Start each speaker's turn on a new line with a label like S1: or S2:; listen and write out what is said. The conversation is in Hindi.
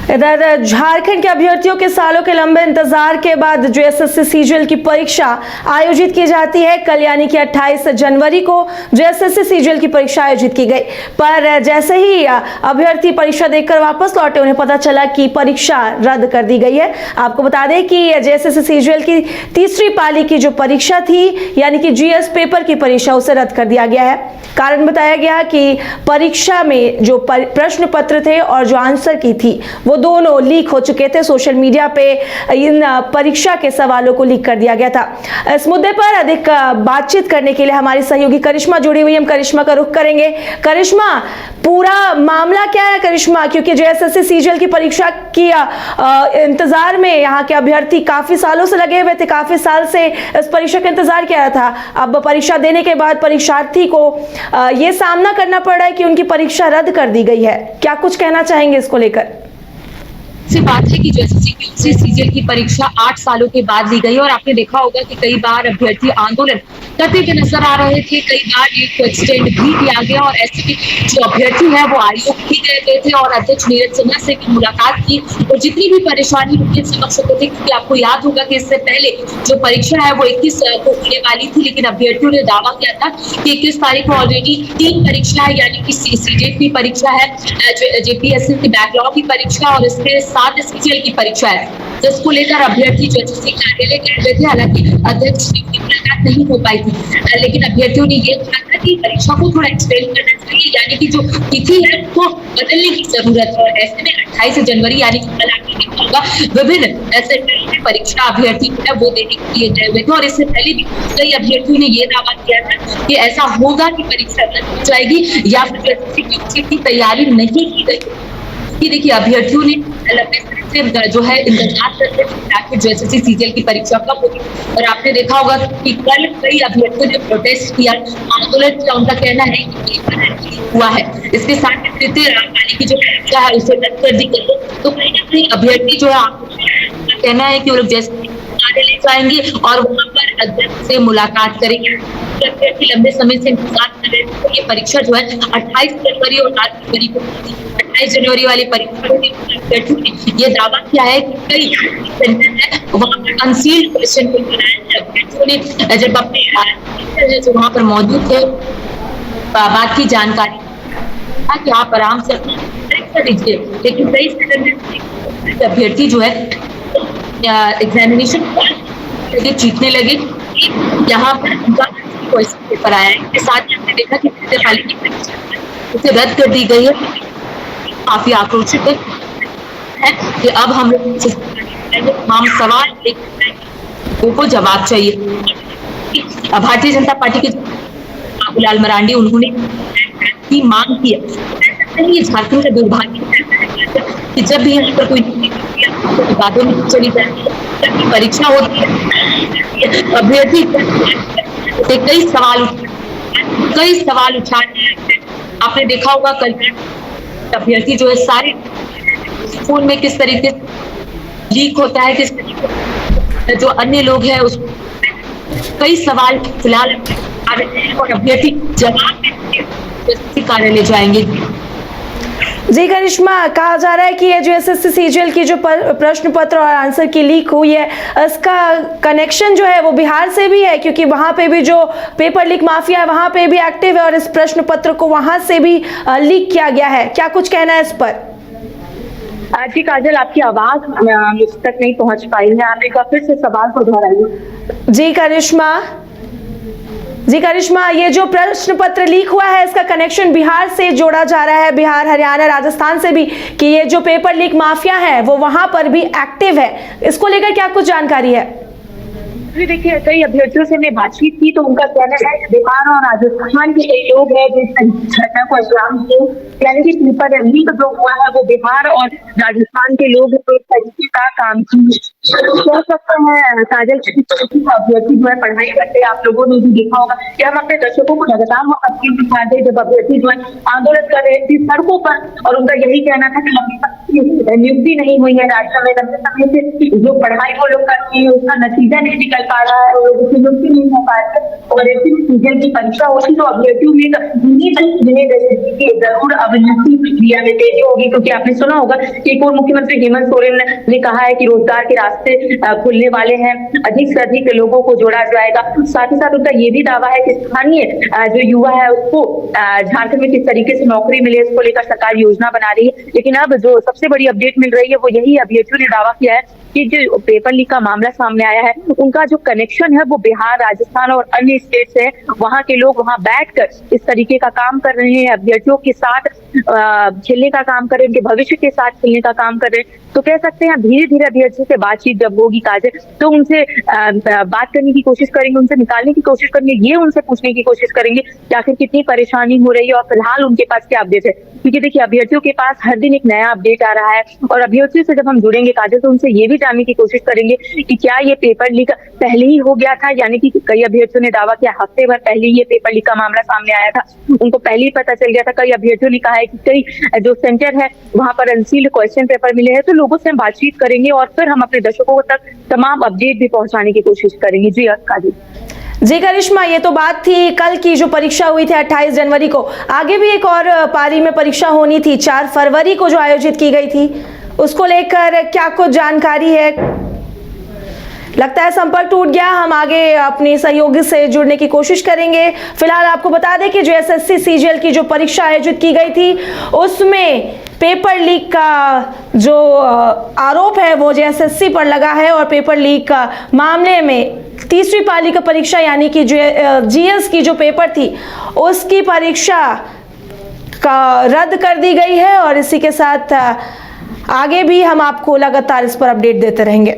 S1: इधर झारखंड के अभ्यर्थियों के सालों के लंबे इंतजार के बाद जो एसएससी सीजीएल की परीक्षा आयोजित की जाती है, कल यानी कि 28 जनवरी को जो एसएससी सीजीएल की परीक्षा आयोजित की गई। पर जैसे ही अभ्यर्थी परीक्षा देकर वापस लौटे, उन्हें पता चला कि परीक्षा रद्द कर दी गई है। आपको बता दें कि एसएससी सीजीएल की तीसरी पाली की जो परीक्षा थी, यानी कि जीएस पेपर की परीक्षा, उसे रद्द कर दिया गया है। कारण बताया गया कि परीक्षा में जो प्रश्न पत्र थे और जो आंसर की थी, वो दोनों लीक हो चुके थे। सोशल मीडिया पे इन परीक्षा के सवालों को लीक कर दिया गया था। इस मुद्दे पर अधिक बातचीत करने के लिए हमारी सहयोगी करिश्मा जुड़ी हुई, हम करिश्मा का रुख करेंगे। करिश्मा, पूरा मामला क्या है करिश्मा? क्योंकि जो एसएससी सीजीएल की परीक्षा की इंतजार में यहाँ के अभ्यर्थी काफी सालों से लगे हुए थे, काफी साल से इस परीक्षा का इंतजार किया रहा था। अब परीक्षा देने के बाद परीक्षार्थी को ये सामना करना पड़ रहा है कि उनकी परीक्षा रद्द कर दी गई है। क्या कुछ कहना चाहेंगे इसको लेकर?
S2: से बात है कि जो एसएससी सीजीएल की परीक्षा 8 सालों के बाद ली गई और आपने देखा होगा कि कई बार अभ्यर्थी आंदोलन करते हुए नजर आ रहे थे, कई बार एक एक्सटेंड भी किया गया और ऐसे भी जो अभ्यर्थी है वो आयोग भी गए थे और अध्यक्ष नीरज सिन्हा से भी मुलाकात की और जितनी भी परेशानी उनके समक्ष होती थी, क्योंकि आपको याद होगा कि इससे पहले जो परीक्षा है वो 21 को होने वाली थी, लेकिन अभ्यर्थियों ने दावा किया था कि 21 तारीख को ऑलरेडी 3 परीक्षा है, यानी कि सीजेट की परीक्षा है, जेपीएससी की बैकलॉग की परीक्षा और इसके साथ सीजीएल की परीक्षा है, जिसको लेकर अभ्यर्थी जो एसएससी कार्यालय गए हुए थे। हालांकि अध्यक्ष की मुलाकात नहीं हो पाई थी, लेकिन अभ्यर्थियों ने ये कहा था कि परीक्षा को थोड़ा एक्सटेंड करना चाहिए, यानी कि जो तिथि है वो बदलने की जरूरत है। और ऐसे में 28 जनवरी यानी कि कल आपने देखा होगा विभिन्न ऐसे परीक्षा अभ्यर्थी है वो देने के लिए गए हुए थे और इससे पहले भी कई अभ्यर्थियों ने ये दावा किया था कि ऐसा होगा कि परीक्षा रद्द हो जाएगी या फिर एसएससी की तैयारी नहीं की गई। कि देखिए, अभ्यर्थियों ने लंबे समय से जो है इंतजार करते थे जो एसएससी सीजीएल की परीक्षा कब होगी और आपने देखा होगा कि कल कई अभ्यर्थियों ने प्रोटेस्ट किया, आंदोलन किया। उनका कहना है कि हुआ है, इसके साथ तृतीय पाली की जो परीक्षा है उसे रद्द कर दी गई। तो कहीं ना कहीं अभ्यर्थी जो है कहना है कि वो लोग जैसे कार्यालय जाएंगे और वहां पर अध्यक्ष से मुलाकात करेंगे। अभ्यर्थी लंबे समय से इंतजार कर रहे थे। ये परीक्षा जो है 28 जनवरी और 8 जनवरी को 28 जनवरी वाली परीक्षा में ये दावा किया है कि कई सेंटर है वहां पर अनसील्ड क्वेश्चन पेपर आए। अभ्यर्थियों ने जब अपने जो वहां पर मौजूद थे बात की जानकारी कि आप आराम से परीक्षा दीजिए, लेकिन कई सेंटर अभ्यर्थी जो है एग्जामिनेशन जीतने लगे। यहाँ पर उनका क्वेश्चन पेपर आया है, इसके साथ हमने देखा कि उसे रद्द कर दी गई है। काफी आक्रोशित है कि अब हम लोग तमाम सवाल को जवाब चाहिए। भारतीय जनता पार्टी के बाबूलाल मरांडी उन्होंने की मांग की है। ये झारखंड का दुर्भाग्य कि जब भी यहाँ पर कोई बातों में चली जाती है, परीक्षा होती है, अभ्यर्थी कई सवाल उठाते हैं। आपने देखा होगा कल अभ्यर्थी जो है सारे फोन में किस तरीके से लीक होता है, किस तरीके जो अन्य लोग हैं उस कई सवाल फिलहाल और अभ्यर्थी जवाब कार्यालय जाएंगे।
S1: जी करिश्मा, कहा जा रहा है कि ये जो एसएससी सीजीएल की जो प्रश्न पत्र और आंसर की लीक हुई है, इसका कनेक्शन जो है वो बिहार से भी है, क्योंकि वहां पे भी जो पेपर लीक माफिया है वहां पे भी एक्टिव है और इस प्रश्न पत्र को वहां से भी लीक किया गया है। क्या कुछ कहना है इस पर?
S3: जी काजल, आपकी आवाज मुझ तक नहीं पहुंच पाई है, आप एक बार फिर से सवाल को दोहराइए।
S1: जी करिश्मा, ये जो प्रश्न पत्र लीक हुआ है इसका कनेक्शन बिहार से जोड़ा जा रहा है, बिहार, हरियाणा, राजस्थान से भी, कि ये जो पेपर लीक माफिया है वो वहां पर भी एक्टिव है। इसको लेकर क्या कुछ जानकारी है?
S3: देखिए, कई अभ्यर्थियों से हमने बातचीत की तो उनका कहना है कि बिहार और राजस्थान के कई लोग हैं जो घटना को अंजाम दिए, यानी कि पेपर लीक जो हुआ है वो बिहार और राजस्थान के लोग इस तरीके का काम कह सकते हैं काजल अभ्यर्थी जो है पढ़ाई करते हैं। आप लोगों ने भी देखा होगा कि हम अपने दर्शकों को लगातार वो अपील दिखाते जब अभ्यर्थी जो है आंदोलन कर रहे थे सड़कों पर, और उनका यही कहना था कि लंबी नियुक्ति नहीं हुई है राज्य में, लंबे समय से जो पढ़ाई वो लोग करते हैं उसका नतीजा नहीं निकल पा रहा है और नियुक्ति नहीं हो पा रही है। और ऐसे में सीजन की परीक्षा होती तो अभ्यर्थियों में जरूर अब नियुक्ति प्रक्रिया में तेजी होगी, क्योंकि आपने सुना होगा कि पूर्व मुख्यमंत्री हेमंत सोरेन ने कहा है कि रोजगार के रास्ते खुलने वाले हैं, अधिक से अधिक लोगों को जोड़ा जाएगा। साथ ही साथ उनका ये भी दावा है कि स्थानीय जो युवा है उसको झारखंड में किस तरीके से नौकरी मिले इसको लेकर सरकार योजना बना रही है। लेकिन अब जो सबसे बड़ी अपडेट मिल रही है वो यही अभ्यर्थियों ने दावा किया है कि जो पेपर लीक का मामला सामने आया है उनका जो कनेक्शन है वो बिहार, राजस्थान और अन्य स्टेट से है। वहां के लोग वहां बैठकर इस तरीके का काम कर रहे हैं, अभ्यर्थियों के साथ खेलने का काम कर रहे हैं, उनके भविष्य के साथ खेलने का काम कर रहे हैं। तो कह सकते हैं धीरे धीरे अभ्यर्थियों से बातचीत जब होगी काजल तो उनसे बात करने की कोशिश करेंगे, उनसे निकालने की कोशिश करेंगे, ये उनसे पूछने की कोशिश करेंगे कि आखिर कितनी परेशानी हो रही है और फिलहाल उनके पास क्या अपडेट है। क्योंकि देखिए अभ्यर्थियों के पास हर दिन एक नया अपडेट आ रहा है और अभ्यर्थियों से जब हम जुड़ेंगे काजल तो उनसे ये भी जानने की कोशिश करेंगे कि क्या ये पेपर लीक पहले ही हो गया था, यानी कि कई अभ्यर्थियों ने दावा किया हफ्ते भर पहले ये पेपर लीक का मामला सामने आया था, उनको पहले ही पता चल गया था। कई अभ्यर्थियों ने कहा है कि कई जो सेंटर है वहां पर अनसील्ड क्वेश्चन पेपर मिले हैं। तो लोगों से हम बातचीत करेंगे और फिर हम अपने दर्शकों तक तमाम अपडेट भी पहुंचाने की कोशिश करेंगे। जी काजल।
S1: जी करिश्मा, ये तो बात थी कल की जो परीक्षा हुई थी 28 जनवरी को। आगे भी एक और पारी में परीक्षा होनी थी 4 फरवरी को जो आयोजित की गई थी, उसको लेकर क्या कुछ जानकारी है? लगता है संपर्क टूट गया। हम आगे अपने सहयोगी से जुड़ने की कोशिश करेंगे। फिलहाल आपको बता दें कि जो एसएससी सीजीएल की जो परीक्षा आयोजित की गई थी उसमें पेपर लीक का जो आरोप है वो एसएससी पर लगा है और पेपर लीक का मामले में तीसरी पाली की परीक्षा यानी कि जो जीएस की जो पेपर थी उसकी परीक्षा का रद्द कर दी गई है। और इसी के साथ आगे भी हम आपको लगातार इस पर अपडेट देते रहेंगे।